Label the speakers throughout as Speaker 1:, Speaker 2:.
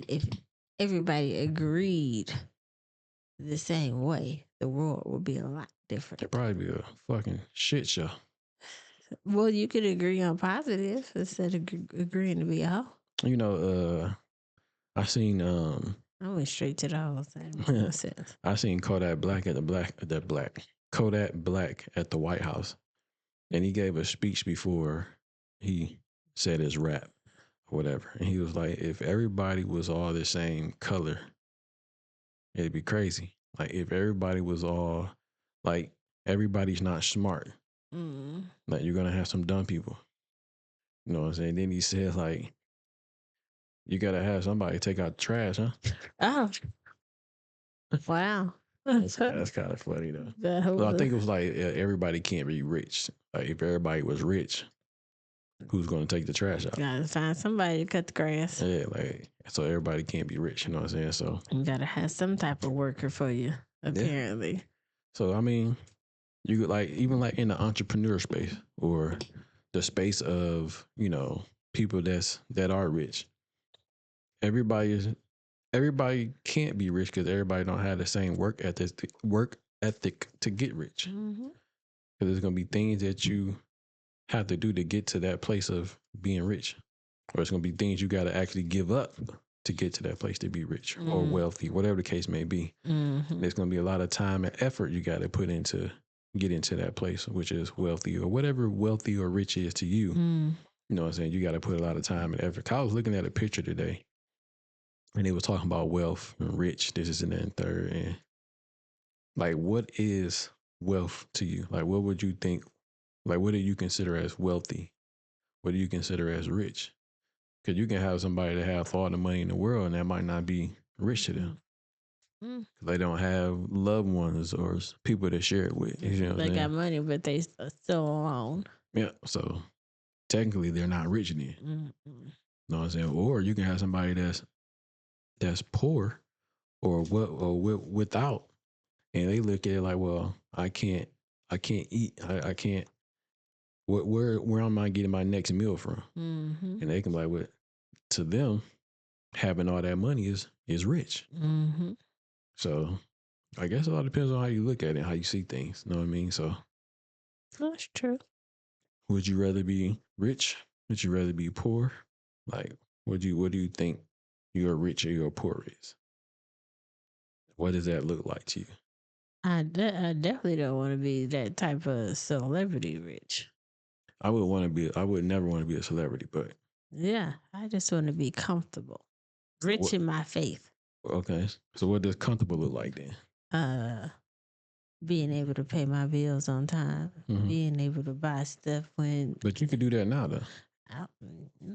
Speaker 1: if everybody agreed the same way, the world would be a lot
Speaker 2: It'd
Speaker 1: different.
Speaker 2: probably be a fucking shit show.
Speaker 1: Well, you could agree on positive instead of agreeing to be a hoe.
Speaker 2: You know, I seen
Speaker 1: I went straight to the whole thing. Makes no sense.
Speaker 2: I seen Kodak Black at the White House, and he gave a speech before he said his rap or whatever, and he was like, if everybody was all the same color, it'd be crazy. Like if everybody was all like everybody's not smart,
Speaker 1: Mm.
Speaker 2: like you're gonna have some dumb people. You know what I'm saying? Then he said like you gotta have somebody take out the trash, huh?
Speaker 1: Oh, wow.
Speaker 2: That's kind of funny though.
Speaker 1: That
Speaker 2: So I
Speaker 1: was
Speaker 2: think it was like everybody can't be rich. Like if everybody was rich, who's gonna take the trash out?
Speaker 1: gotta find somebody to cut the grass.
Speaker 2: Yeah, like so everybody can't be rich. You know what I'm saying? So
Speaker 1: You gotta have some type of worker for you,
Speaker 2: yeah.
Speaker 1: apparently.
Speaker 2: So I mean, you could like even like in the entrepreneur space or the space of people that are rich. Everybody is everybody can't be rich because everybody don't have the same work ethic to get rich.
Speaker 1: Mm-hmm.
Speaker 2: Because there's gonna be things that you have to do to get to that place of being rich, or it's gonna be things you got to actually give up to get to that place to be rich or wealthy, whatever the case may be.
Speaker 1: Mm-hmm.
Speaker 2: There's gonna be a lot of time and effort you got to put into get into that place, which is wealthy or whatever wealthy or rich is to you.
Speaker 1: Mm.
Speaker 2: You know what I'm saying? You got to put a lot of time and effort. I was looking at a picture today, and they was talking about wealth and rich. This is and that and third, and like, what is wealth to you? Like, what would you think? Like, what do you consider as wealthy? What do you consider as rich? Because you can have somebody that have all the money in the world, and that might not be rich to them.
Speaker 1: Mm.
Speaker 2: They don't have loved ones or people to share it with. You know what
Speaker 1: They
Speaker 2: I'm
Speaker 1: got
Speaker 2: saying?
Speaker 1: money, but they still alone.
Speaker 2: Yeah. So technically, they're not rich then.
Speaker 1: Mm-hmm.
Speaker 2: You know what I'm saying? Or you can have somebody that's poor or what or without, and they look at it like, well, I can't eat, I can't. Where am I getting my next meal from?
Speaker 1: Mm-hmm.
Speaker 2: And they can be like, well, to them, having all that money is rich.
Speaker 1: Mm-hmm.
Speaker 2: So I guess a lot depends on how you look at it, how you see things. You know what I mean? So
Speaker 1: That's true.
Speaker 2: would you rather be rich? Would you rather be poor? Like, what do you think you're rich or you're poor is? What does that look like to you?
Speaker 1: I definitely don't want to be that type of celebrity rich.
Speaker 2: I would never want to be a celebrity, but
Speaker 1: Yeah, I just want to be comfortable, rich
Speaker 2: what
Speaker 1: in my faith.
Speaker 2: okay. So what does comfortable look like then?
Speaker 1: Uh, Being able to pay my bills on time,
Speaker 2: Hmm.
Speaker 1: being able to buy stuff when.
Speaker 2: But you can do that now though,
Speaker 1: I,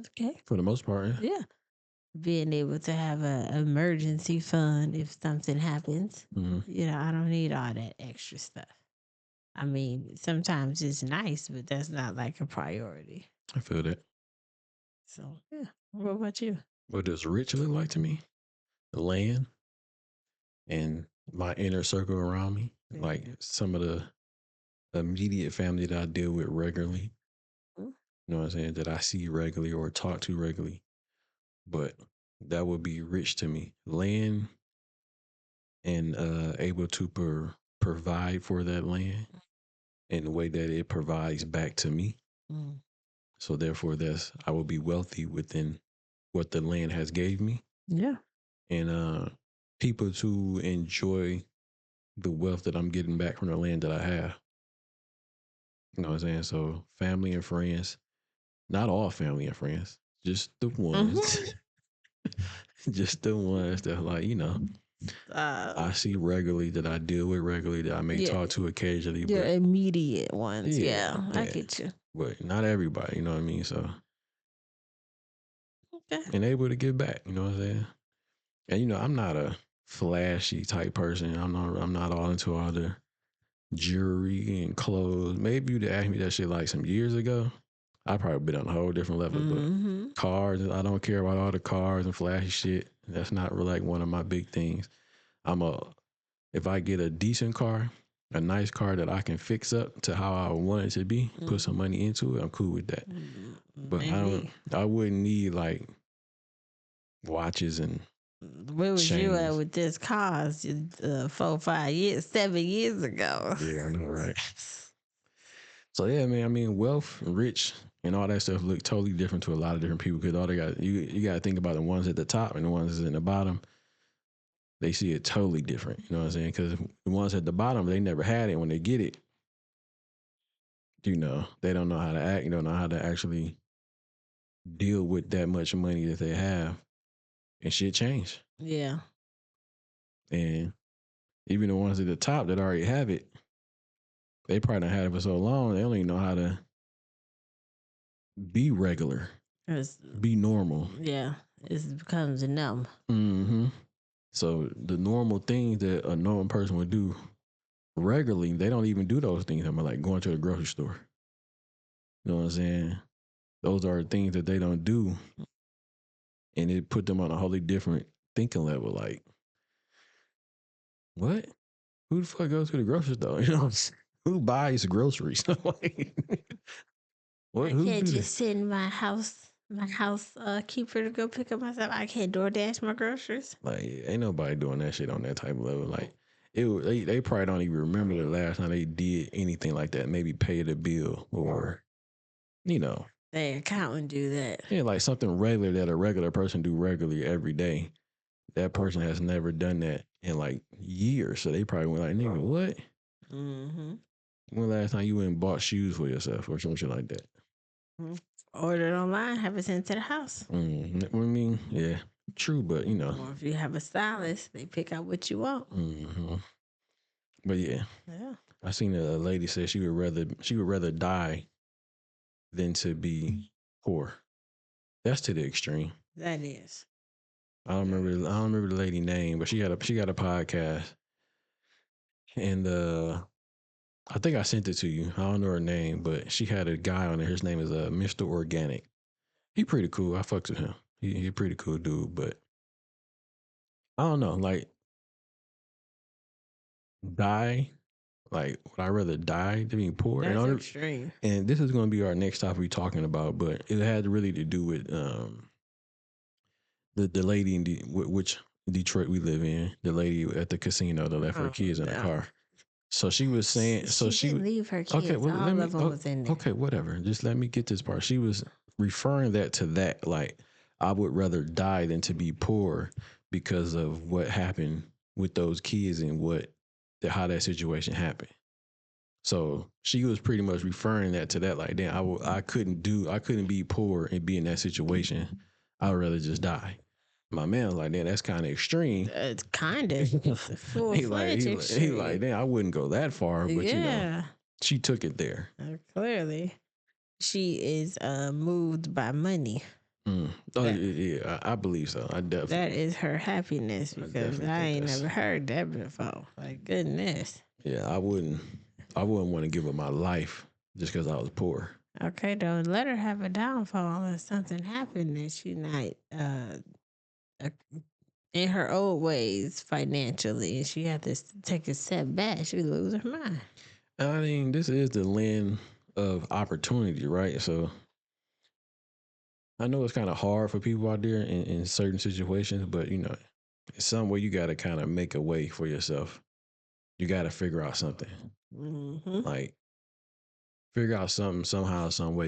Speaker 1: okay,
Speaker 2: for the most part.
Speaker 1: yeah, being able to have a emergency fund if something happens.
Speaker 2: Hmm.
Speaker 1: I don't need all that extra stuff. I mean, sometimes it's nice, but that's not like a priority.
Speaker 2: I feel that.
Speaker 1: So, yeah. What about you?
Speaker 2: What does rich look like to me? The land and my inner circle around me, like some of the immediate family that I deal with regularly.
Speaker 1: Mhm.
Speaker 2: You know what I'm saying? That I see regularly or talk to regularly. But that would be rich to me. Land and able to provide for that land in the way that it provides back to me.
Speaker 1: Mm.
Speaker 2: So therefore, that's I will be wealthy within what the land has gave me,
Speaker 1: Yeah.
Speaker 2: and people to enjoy the wealth that I'm getting back from the land that I have. You know what I'm saying? So family and friends, not all family and friends, just the
Speaker 1: Mm-hmm.
Speaker 2: ones, just the ones that like I see regularly, that I deal with regularly, that I may
Speaker 1: Yeah,
Speaker 2: talk to occasionally,
Speaker 1: your
Speaker 2: but
Speaker 1: immediate ones.
Speaker 2: yeah,
Speaker 1: Yeah, I
Speaker 2: yeah,
Speaker 1: get you.
Speaker 2: but not everybody. You know what I mean? So
Speaker 1: Okay.
Speaker 2: and able to give back. You know what I'm saying? And I'm not a flashy type person. I'm not all into all the jewelry and clothes. Maybe you'd ask me that shit like some years ago. I probably been on a whole different level. But
Speaker 1: Mm-hmm.
Speaker 2: cars, I don't care about all the cars and flashy shit. That's not really like one of my big things. I'm a if I get a decent car, a nice car that I can fix up to how I want it to be, put some money into it, I'm cool with that. But
Speaker 1: Maybe.
Speaker 2: I wouldn't need like watches and
Speaker 1: Where was you at
Speaker 2: changed.
Speaker 1: with this cause 4, 5 years, 7 years ago?
Speaker 2: Yeah, I know, right? So yeah, man. I mean, wealth, rich, and all that stuff look totally different to a lot of different people because all they got you got to think about the ones at the top and the ones that's in the bottom. They see it totally different. You know what I'm saying? Because the ones at the bottom, they never had it. When they get it, they don't know how to act. You don't know how to actually deal with that much money that they have, and shit change.
Speaker 1: Yeah.
Speaker 2: And even the ones at the top that already have it, they probably don't have it for so long. They don't even know how to be regular, be normal.
Speaker 1: Yeah, it becomes a numb.
Speaker 2: Mm-hmm. So the normal things that a normal person would do regularly, they don't even do those things. I'm like going to the grocery store. You know what I'm saying? Those are things that they don't do, and it put them on a wholly different thinking level. Like, what? Who the fuck goes to the grocery store? You know, who buys groceries? Like, what?
Speaker 1: I
Speaker 2: Who
Speaker 1: can't
Speaker 2: do that?
Speaker 1: just send my house keeper to go pick up myself. I can't DoorDash my groceries.
Speaker 2: Like, ain't nobody doing that shit on that type of level. Like, they probably don't even remember the last time they did anything like that. Maybe pay the bill or, you know,
Speaker 1: Their accountant do that.
Speaker 2: yeah, like something regular that a regular person do regularly every day. That person has never done that in like years. So they probably went like, nigga, what?
Speaker 1: Mm-hmm.
Speaker 2: When last time you went and bought shoes for yourself or some shit like that?
Speaker 1: Order it online, have it sent to the house.
Speaker 2: I mean, yeah, true, but
Speaker 1: Or if you have a stylist, they pick out what you want.
Speaker 2: Mm-hmm. But yeah,
Speaker 1: Yeah.
Speaker 2: I seen a lady say she would rather die than to be poor. That's to the extreme.
Speaker 1: That is.
Speaker 2: I don't remember the lady name, but she got a podcast, and I think I sent it to you. I don't know her name, but she had a guy on there. His name is Mr. Organic. He pretty cool. I fucks with him. He a pretty cool dude, but I don't know. Like die. Like would I rather die than be poor?
Speaker 1: That's extreme.
Speaker 2: And this is going to be our next topic we're talking about, but it had really to do with the lady in which Detroit we live in, the lady at the casino that left her kids in the car. So she was saying,
Speaker 1: she didn't leave her kids.
Speaker 2: Okay, well,
Speaker 1: all of them was in there.
Speaker 2: Okay, whatever. Just let me get this part. She was referring that to that, like I would rather die than to be poor because of what happened with those kids and how that situation happened. So she was pretty much referring that to that, like, damn, I couldn't be poor and be in that situation. I would rather just die. My man was like, damn, that's kind of extreme.
Speaker 1: It's kind of
Speaker 2: he like, damn, I wouldn't go that far, but
Speaker 1: yeah.
Speaker 2: She took it there.
Speaker 1: Clearly, she is moved by money.
Speaker 2: Oh yeah, I believe so. I definitely.
Speaker 1: That is her happiness because I ain't never heard that before. Like goodness.
Speaker 2: Yeah, I wouldn't want to give up my life just because I was poor.
Speaker 1: Okay, don't let her have a downfall or something happen that she not in her old ways financially, and she had to take a step back. She lose her mind.
Speaker 2: I mean, this is the land of opportunity, right? So I know it's kind of hard for people out there in certain situations, but in some way you got to kind of make a way for yourself. You got to figure out something.
Speaker 1: Mm-hmm.
Speaker 2: Like figure out something somehow, some way.